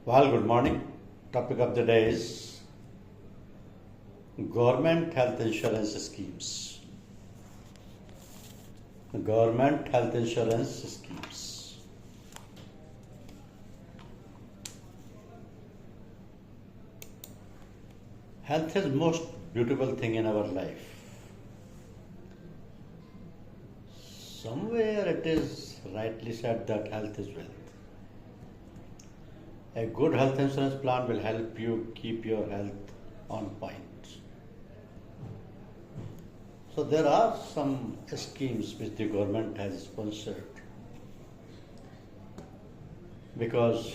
Well, good morning. Topic of the day is government health insurance schemes. Government health insurance schemes. Health is most beautiful thing in our life. Somewhere it is rightly said that health is wealth. A good health insurance plan will help you keep your health on point. So there are some schemes which the government has sponsored because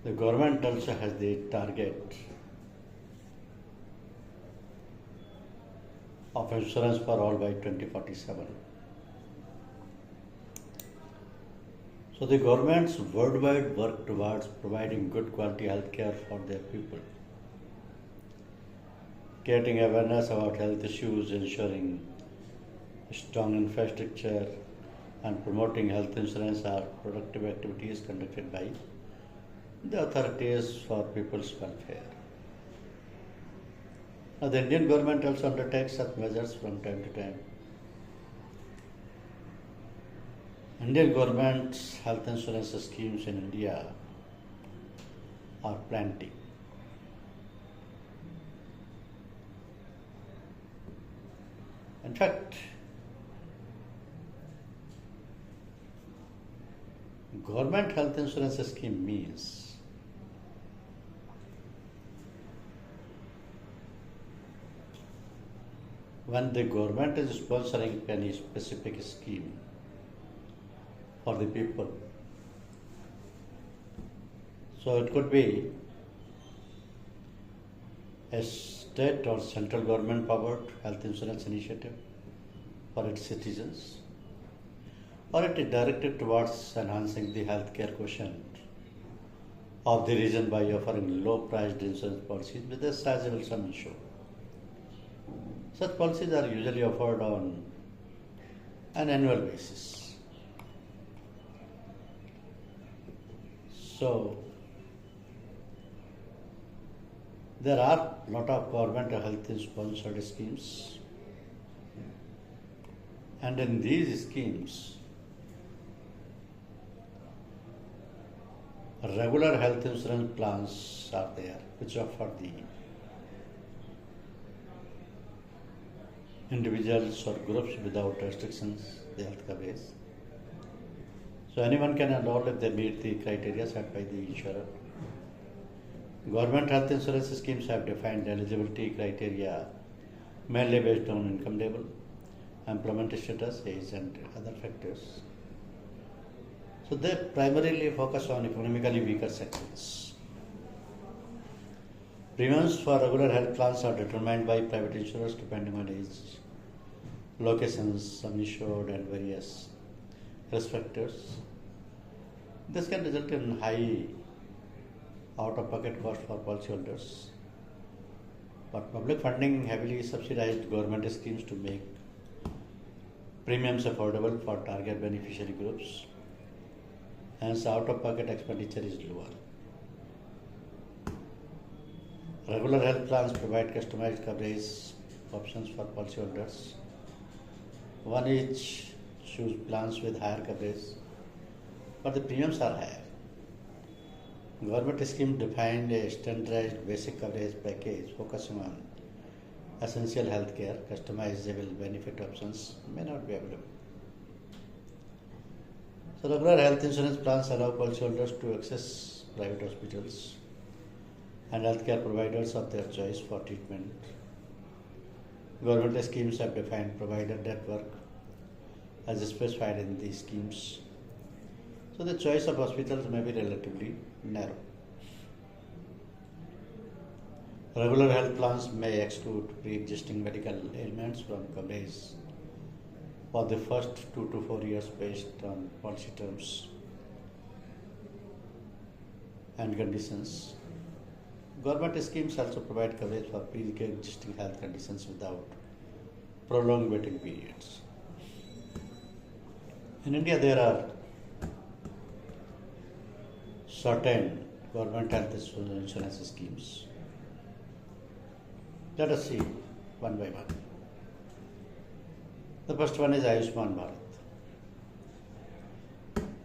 the government also has the target of insurance for all by 2047. So the governments worldwide work towards providing good quality health care for their people. Creating awareness about health issues, ensuring strong infrastructure, and promoting health insurance are productive activities conducted by the authorities for people's welfare. Now, the Indian government also undertakes such measures from time to time. Indian government's health insurance schemes in India are plenty. In fact, government health insurance scheme means when the government is sponsoring any specific scheme for the people. So it could be a state or central government powered health insurance initiative for its citizens, or it is directed towards enhancing the healthcare quotient of the region by offering low priced insurance policies with a sizable sum insured. Such policies are usually offered on an annual basis. So, there are a lot of government health sponsored schemes, and in these schemes, regular health insurance plans are there which offer the individuals or groups without restrictions the health coverage. So anyone can enroll if they meet the criteria set by the insurer. Government health insurance schemes have defined eligibility criteria mainly based on income level, employment status, age, and other factors. So they primarily focus on economically weaker sectors. Premiums for regular health plans are determined by private insurers depending on age, locations, sum insured, and various risk factors. This can result in high out-of-pocket cost for policyholders. But public funding heavily subsidized government schemes to make premiums affordable for target beneficiary groups. Hence, out-of-pocket expenditure is lower. Regular health plans provide customized coverage options for policyholders. One each choose plans with higher coverage, but the premiums are higher. Government scheme defined a standardized basic coverage package focusing on essential health care. Customizable benefit options may not be available. So regular health insurance plans allow policyholders to access private hospitals and healthcare providers of their choice for treatment. Government schemes have defined provider network as specified in these schemes. So the choice of hospitals may be relatively narrow. Regular health plans may exclude pre-existing medical ailments from coverage for the first 2 to 4 years based on policy terms and conditions. Government schemes also provide coverage for pre-existing health conditions without prolonged waiting periods. In India, there are certain government health insurance schemes. Let us see one by one. The first one is Ayushman Bharat.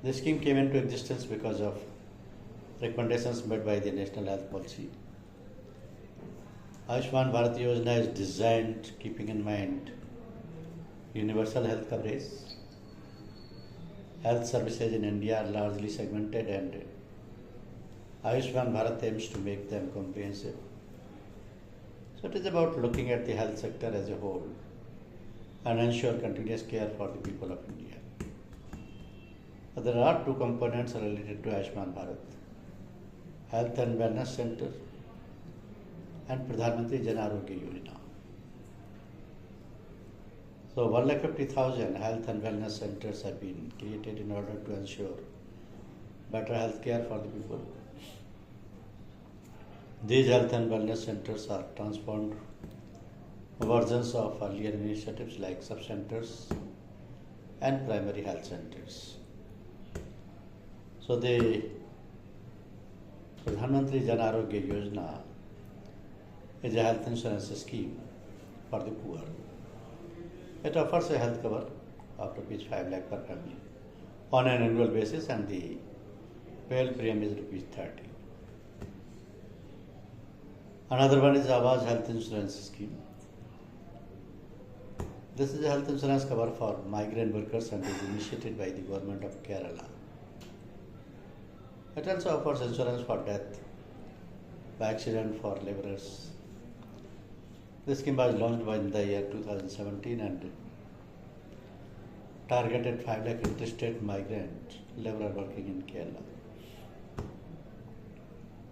The scheme came into existence because of recommendations made by the National Health Policy. Ayushman Bharat Yojana is designed keeping in mind universal health coverage. Health services in India are largely segmented, and Ayushman Bharat aims to make them comprehensive. So it is about looking at the health sector as a whole and ensure continuous care for the people of India. But there are two components related to Ayushman Bharat: Health and Wellness Center and Pradhan Mantri Jan Arogya Yojana. So 150,000 health and wellness centers have been created in order to ensure better health care for the people. These health and wellness centers are transformed versions of earlier initiatives like sub-centers and primary health centers. So the Pradhan Mantri Jan Arogya Yojana is a health insurance scheme for the poor. It offers a health cover of rupees 5 lakh per family on an annual basis, and the payable premium is rupees 30. Another one is Awaaz Health Insurance Scheme. This is a health insurance cover for migrant workers and is initiated by the government of Kerala. It also offers insurance for death by accident for laborers. This scheme was launched in the year 2017 and targeted 5 lakh interstate migrant laborer working in Kerala.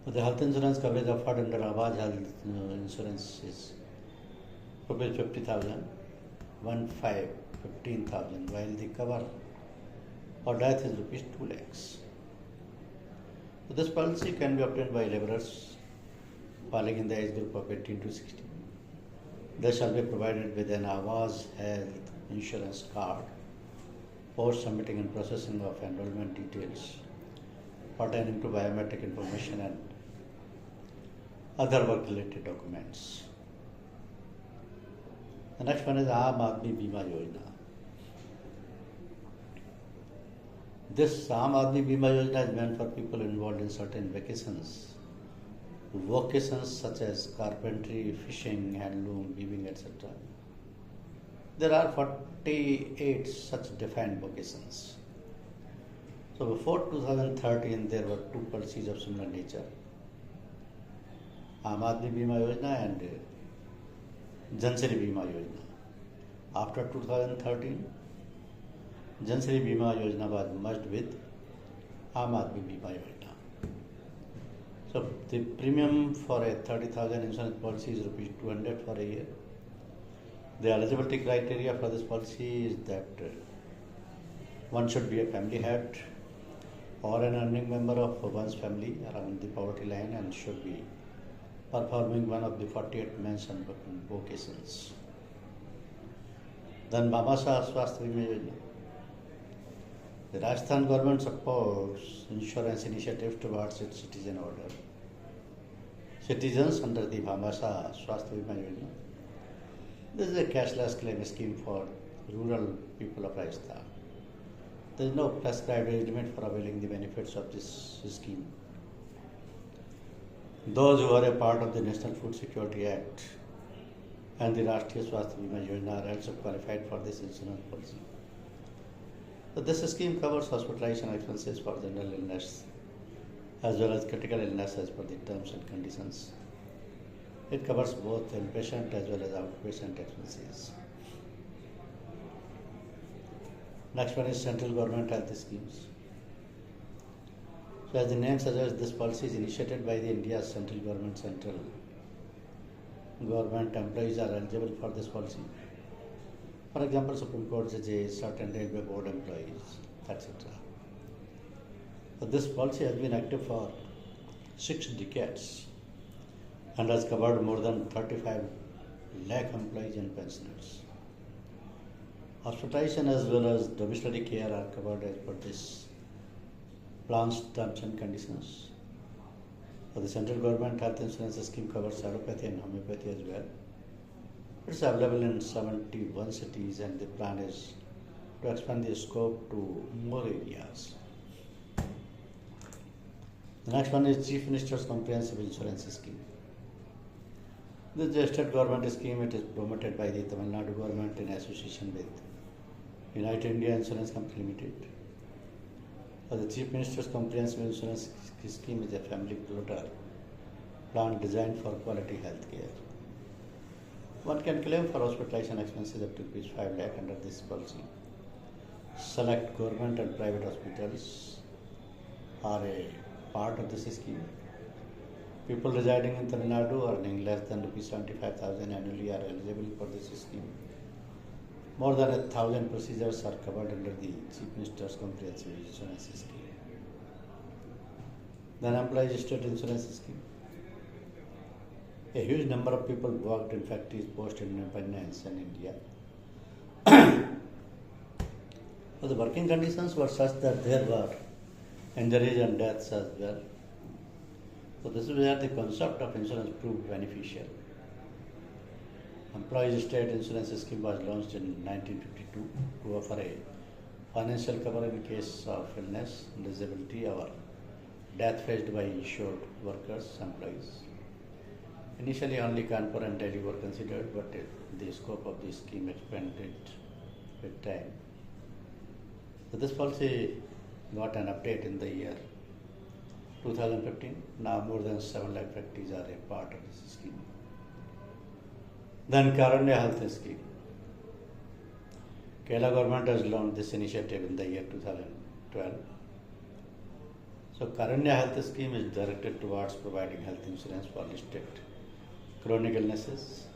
The health insurance coverage offered under Awaaz Health Insurance is rupees 50,000, 15,000, while the cover for death is rupees 2 lakhs. So this policy can be obtained by laborers falling in the age group of 18 to 60. They shall be provided with an Awaaz Health Insurance card post submitting and processing of enrollment details pertaining to biometric information and other work-related documents. The next one is Aam Aadmi Bima Yojana. This Aam Aadmi Bima Yojana is meant for people involved in certain vocations such as carpentry, fishing, handloom, weaving, etc. There are 48 such defined vocations. So before 2013, there were two policies of similar nature: Aam Aadmi Bima Yojana and Jansari Bima Yojana. After 2013, Jansari Bima Yojana was merged with Aam Aadmi Bima Yojana. So the premium for a 30,000 insurance policy is rupees 200 for a year. The eligibility criteria for this policy is that one should be a family head or an earning member of one's family around the poverty line and should be performing one of the 48 mentioned vocations. Then Bhamashah Swasthya Bima Yojana. The Rajasthan government supports insurance initiatives towards its citizens under the Bhamashah Swasthya Bima Yojana. This is a cashless claim scheme for rural people of Rajasthan. There is no prescribed age limit for availing the benefits of this scheme. Those who are a part of the National Food Security Act and the Rashtriya Swasthya Bima Yojana are also qualified for this insurance policy. So this scheme covers hospitalization expenses for general illness as well as critical illness as per the terms and conditions. It covers both inpatient as well as outpatient expenses. Next one is central government health schemes. So as the name suggests, this policy is initiated by the India's central government. Central government employees are eligible for this policy. For example, Supreme Court judges, certain railway board employees, etc. So this policy has been active for 6 decades and has covered more than 35 lakh employees and pensioners. Hospitalization as well as domiciliary care are covered as per this Plans, terms and conditions. So the central government health insurance scheme covers allopathy and homeopathy as well. It's available in 71 cities and the plan is to expand the scope to more areas. The next one is Chief Minister's Comprehensive Insurance Scheme. This is a state government scheme. It is promoted by the Tamil Nadu government in association with United India Insurance Company Limited. The Chief Minister's Comprehensive Insurance Scheme is a family floater plan designed for quality health care. One can claim for hospitalization expenses up to ₹5 lakh under this policy. Select government and private hospitals are a part of this scheme. People residing in Tamil Nadu earning less than ₹75,000 annually are eligible for this scheme. More than 1,000 procedures are covered under the Chief Minister's Comprehensive Insurance Scheme. Then Employees State Insurance Scheme. A huge number of people worked in factories post-independence in India. So the working conditions were such that there were injuries and deaths as well. So this is where the concept of insurance proved beneficial. Employees State Insurance Scheme was launched in 1952 to offer a financial cover in case of illness, disability or death faced by insured workers, employees. Initially only Kanpur and Delhi were considered, but the scope of the scheme expanded with time. So this policy got an update in the year 2015. Now more than 7 lakh factories are a part of this scheme. Then Karanya Health Scheme. Kerala government has launched this initiative in the year 2012. So Karanya Health Scheme is directed towards providing health insurance for listed chronic illnesses.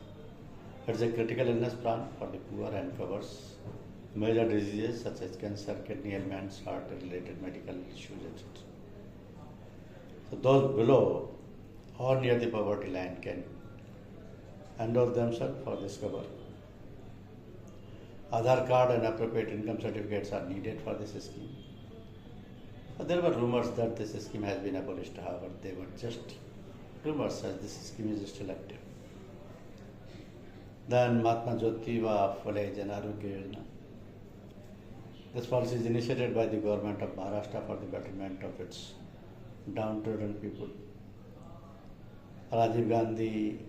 It is a critical illness plan for the poor and covers major diseases such as cancer, kidney ailments, heart-related medical issues, etc. So those below or near the poverty line can enroll themselves for this cover. Aadhaar card and appropriate income certificates are needed for this scheme. There were rumors that this scheme has been abolished. However, they were just rumors as this scheme is still active. Then Mahatma Jyotiba Phule Jan Arogya Yojana. This policy is initiated by the government of Maharashtra for the betterment of its downtrodden people. Rajiv Gandhi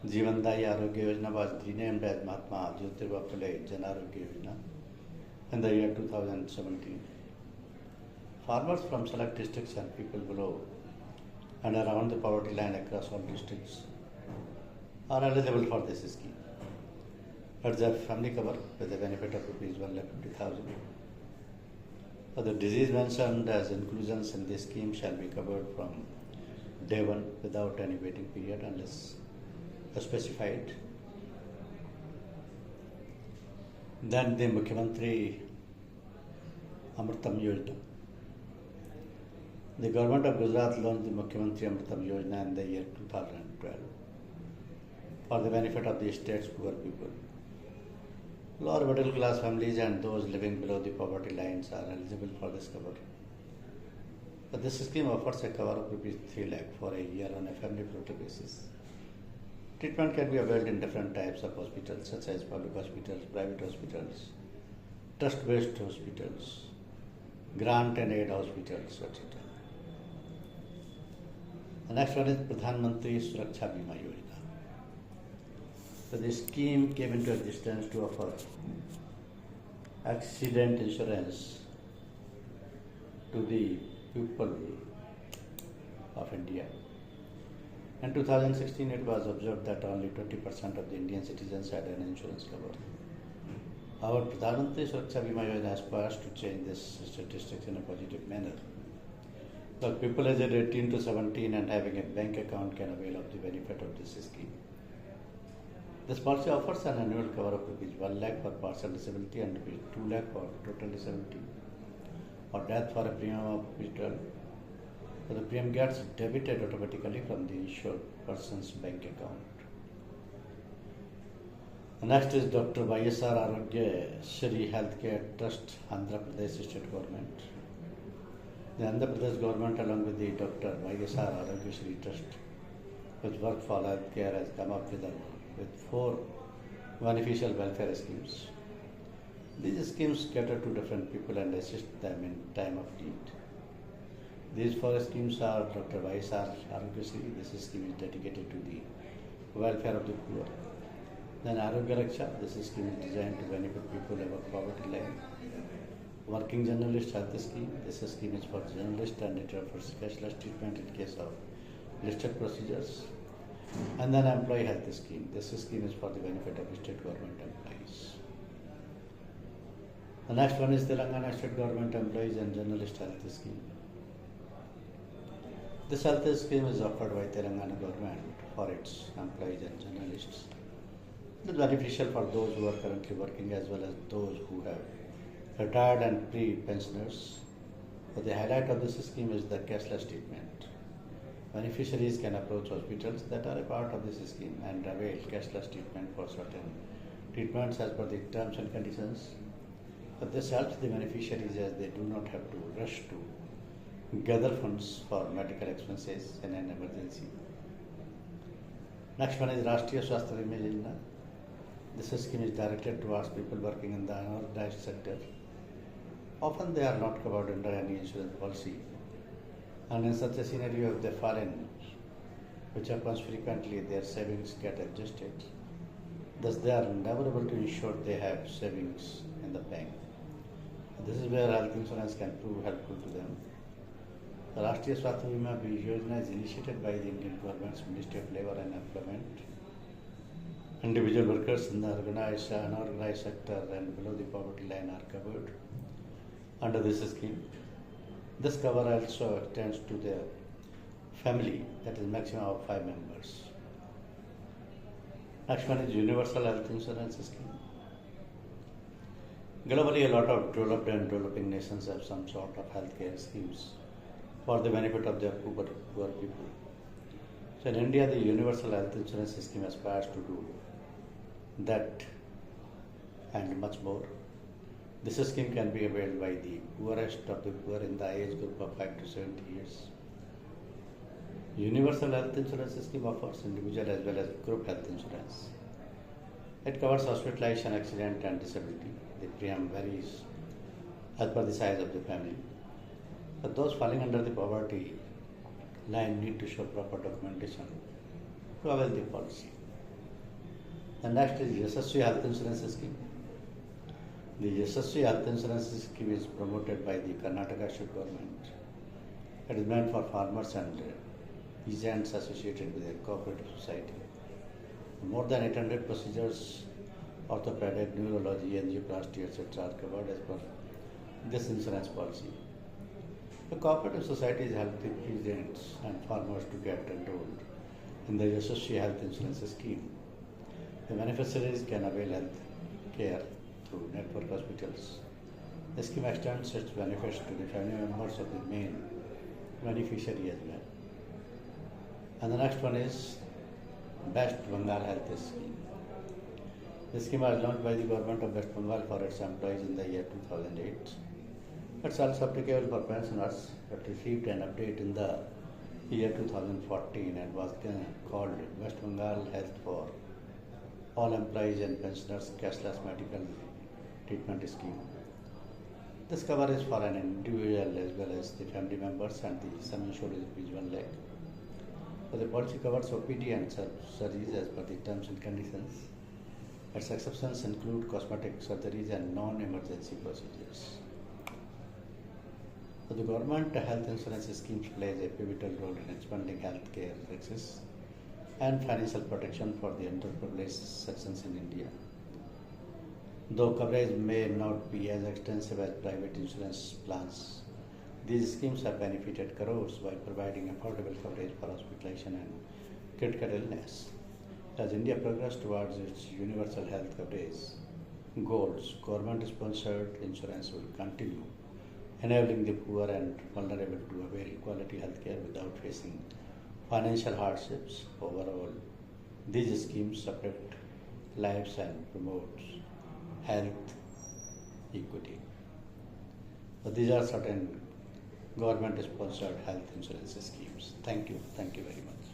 Jeevandai Arogya Yojana was renamed as Mahatma Jyotiba Phule Jan Arogya Yojana in the year 2017. Farmers from select districts and people below and around the poverty line across all districts are eligible for this scheme. It's a family cover with a benefit of ₹1,50,000. The disease mentioned as inclusions in this scheme shall be covered from day one without any waiting period unless specified. Then the Mukhyamantri Amritam Yojana. The government of Gujarat launched the Mukhyamantri Amritam Yojana in the year 2012 for the benefit of the state's poor people. Lower middle class families and those living below the poverty lines are eligible for this cover. But this scheme offers a cover of ₹3 lakh for a year on a family floater basis. Treatment can be availed in different types of hospitals such as public hospitals, private hospitals, trust-based hospitals, grant and aid hospitals, etc. The next one is Pradhan Mantri Suraksha Bima Yojana. So this scheme came into existence to offer accident insurance to the people of India. In 2016, it was observed that only 20% of the Indian citizens had an insurance cover. Our Pradhan Mantri Suraksha Bima Yojana aspires to change this statistics in a positive manner. So people aged 18 to 17 and having a bank account can avail of the benefit of this scheme. This policy offers an annual cover of ₹1 lakh for partial disability and ₹2 lakh for total disability or death for a premium of ₹12. So the premium gets debited automatically from the insured person's bank account. The next is Dr. YSR Arogya Shri Healthcare Trust, Andhra Pradesh State Government. The Andhra Pradesh government, along with the Dr. YSR Arogyasri Trust, which work for healthcare, has come up with 4 beneficial welfare schemes. These schemes cater to different people and assist them in time of need. These 4 schemes are Dr. YSR Arogyasri. This scheme is dedicated to the welfare of the poor. Then Arogya Raksha. This scheme is designed to benefit people above poverty line. Working Journalist Health Scheme. This scheme is for journalists and it offers cashless treatment in case of listed procedures. And then Employee Health Scheme. This scheme is for the benefit of state government employees. The next one is Telangana State Government Employees and Journalist Health Scheme. This health scheme is offered by Telangana government for its employees and journalists. It is beneficial for those who are currently working as well as those who have retired and pre-pensioners. But the highlight of this scheme is the cashless treatment. Beneficiaries can approach hospitals that are a part of this scheme and avail cashless treatment for certain treatments as per the terms and conditions. But this helps the beneficiaries as they do not have to rush to gather funds for medical expenses in an emergency. Next one is Rashtriya Swasthya Bima Yojana. This scheme is directed towards people working in the unorganized sector. Often they are not covered under any insurance policy, and in such a scenario, if they fall in, which happens frequently, their savings get adjusted. Thus, they are never able to ensure they have savings in the bank. This is where health insurance can prove helpful to them. The Rashtriya Swasthya Bima Yojana is initiated by the Indian government's Ministry of Labour and Employment. Individual workers in the organized, unorganized sector and below the poverty line are covered under this scheme. This cover also extends to their family, that is maximum of 5 members. Next one is Universal Health Insurance Scheme. Globally, a lot of developed and developing nations have some sort of healthcare schemes for the benefit of their poor people. So in India, the Universal Health Insurance Scheme aspires to do that and much more. This scheme can be availed by the poorest of the poor in the age group of 5 to 70 years. Universal Health Insurance Scheme offers individual as well as group health insurance. It covers hospitalization, accident and disability. The premium varies as per the size of the family. But those falling under the poverty line need to show proper documentation to avail the policy. The next is Yashasvi Health Insurance Scheme. The Yashasvi Health Insurance Scheme is promoted by the Karnataka State Government. It is meant for farmers and peasants associated with a cooperative society. More than 800 procedures, orthopedic, neurology, angioplasty, etc. are covered as per this insurance policy. The cooperative societies help the peasants and farmers to get enrolled in the Yashasvi Health Insurance Scheme. The beneficiaries can avail health care through network hospitals. The scheme extends its benefits to the family members of the main beneficiary as well. And the next one is West Bengal Health Scheme. This scheme was launched by the government of West Bengal for its employees in the year 2008. It's also applicable for pensioners, but received an update in the year 2014 and was called West Bengal Health for All Employees and Pensioners Cashless Medical Treatment Scheme. This cover is for an individual as well as the family members and the sum insured is 1 lakh. So the policy covers OPD and surgeries as per the terms and conditions. Its exceptions include cosmetic surgeries and non-emergency procedures. So the government health insurance schemes plays a pivotal role in expanding healthcare access and financial protection for the underprivileged sections in India. Though coverage may not be as extensive as private insurance plans, these schemes have benefited crores by providing affordable coverage for hospitalization and critical illness. As India progresses towards its universal health coverage goals, government-sponsored insurance will continue, enabling the poor and vulnerable to avail quality healthcare without facing financial hardships. Overall, these schemes uplift lives and promote health equity. So these are certain government sponsored health insurance schemes. Thank you very much.